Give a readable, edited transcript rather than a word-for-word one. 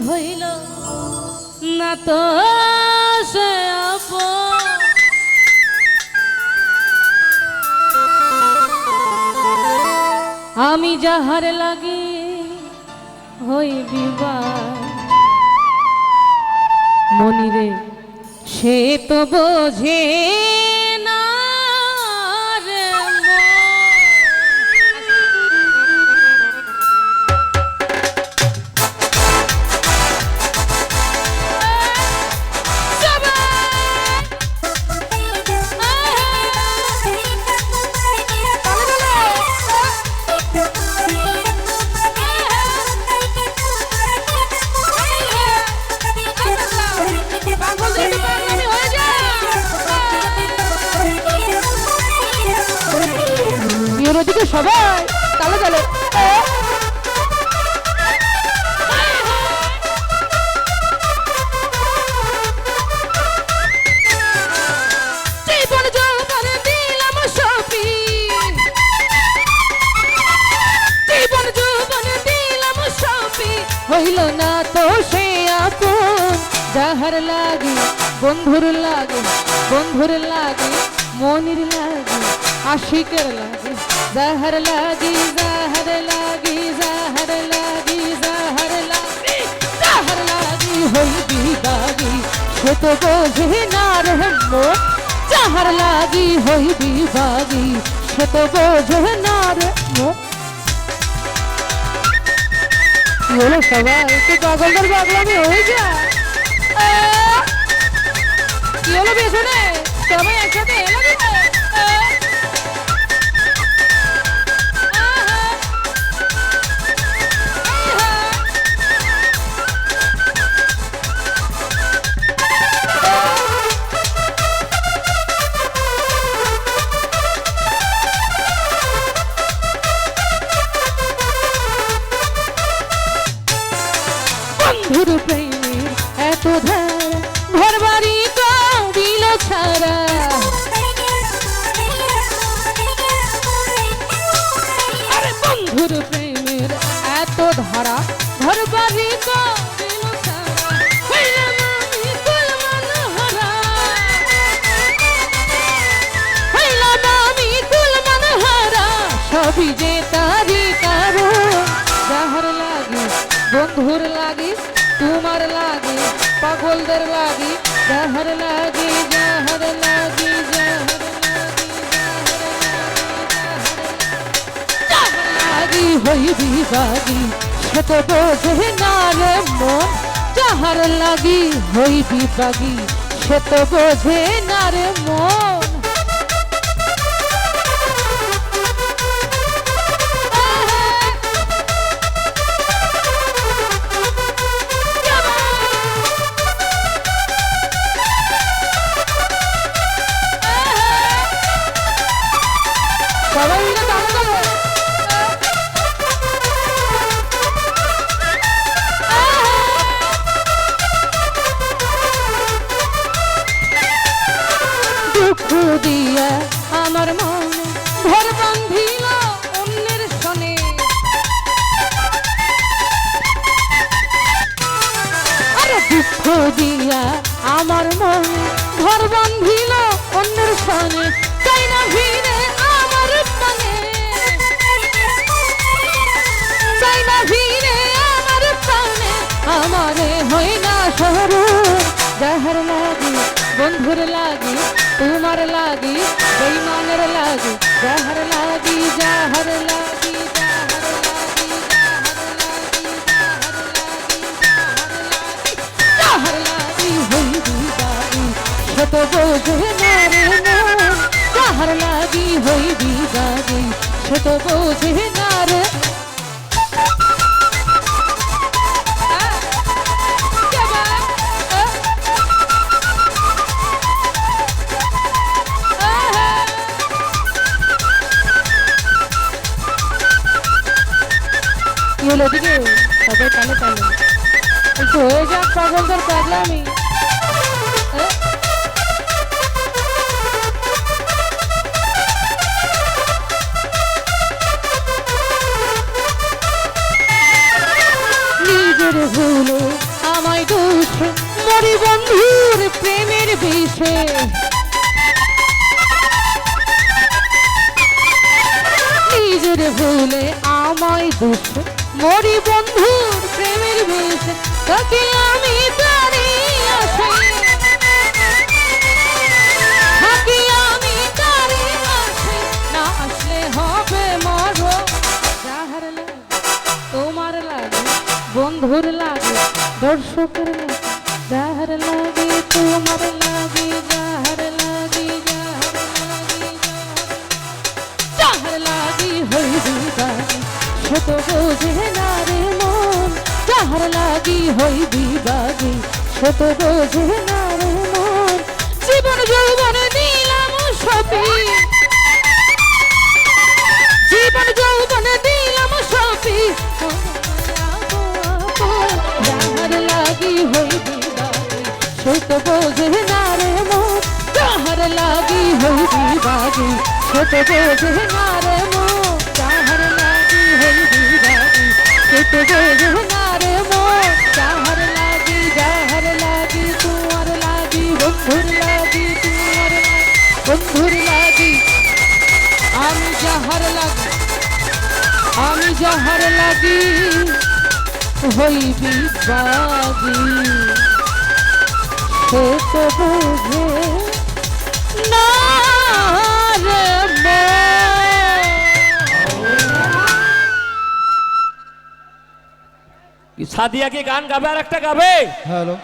হইল না তো সে আপন। আমি যাহার লাগি হই বিবাহ মনিরে সে তো বোঝে না রে মন। ওদিকে সবাই তালে তালে হইল না তো সে আপন যাহার লাগে বন্ধুর লাগে বন্ধুর লাগে মনির লাগে আশিকের লাগে যাহার লাগি যাহার লাগি যাহার লাগি যাহার লাগি যাহার লাগি হইবি বাগি সে তো বোঝে না রে মন। যাহার লাগি হইবি বাগি সে তো বোঝে না রে মন। বলো সবাই একটু পাগলদের পাগলামি হয়ে যায়। কি হলো পেছনে সবাই একসাথে এলো বন্ধুর প্রেমের এত ধারা ঘর বাড়ি দিল ছাড়া। আরে বন্ধুর প্রেমের এত ধারা ঘর বাড়ি দিল ছাড়া। হইলাম আমি কুলমান হারা, হইলাম আমি কুলমান হারা, সবই যে তারি কারণ। যাহার লাগে বন্ধুর লাগে তোমার লাগে পাগলদের লাগে যাহার লাগে যাহার লাগে যাহার লাগি হইবি বাগি সে তো বোঝে না রে মন। যাহার লাগি হইবি বাগি সে তো বোঝে না রে মন। দুঃখ দিয়া আমার মনে ঘর বাঁধিল অন্যের সনে। আরে দুঃখ দিয়া আমার মনে ঘর বাঁধিল অন্যের সনে। চাই না ভিড়ে আমার পানে, চাই না ভিড়ে আমার পানে, আমারে হয় না সরু। যাহার লাগি বন্ধুর লাগি তোমার লাগি বেঈমানের লাগি যাহার লাগি যাহার লাগি যাহার লাগি যাহার লাগি হইবি বাগি সে তো বোঝে না রে মন। যাহার লাগি হইবি বাগি সে তো বোঝে না রে। ওদিকে সবাই কানে কানে একটু হয়ে যাক পাগলদের পাগলামি। নিজের ভুলে আমায় দোষ মরি বন্ধুর প্রেমের বিষে নিজের ভুলে আমায় দোষ মরি বন্ধুর প্রেমের বিষে তোকে আমি তারি আসে থাকি আমি তারি আসে না আসলে হবে মরো যাহার লাগে তোমার লাগে বন্ধুর লাগে দর্শকের লাগে যাহার লাগে তোমার লাগে যাহার লাগে যাহার লাগি হইবি বাগি সে তো বোঝে না রে মন যাহার লাগি হইবি বাগি সে তো বোঝে না রে মন জীবন যৌবন দিলাম সপি জীবন যৌবন দিলাম সপি যাহার লাগি হইবি বাগি সে তো বোঝে না রে মন যাহার লাগি হইবি বাগি সে তো বোঝে না রে মন যাহার লাগি হইবি বাগি সে তো বোঝে না রে মন যাহার লাগি তোমার লাগি বন্ধুর লাগি তোমার বন্ধুর লাগি আমি যাহার লাগি হইবি বাগি সে তো বোঝে না রে সাদিয়া কি গান গাবে আর একটা গাবে? হ্যালো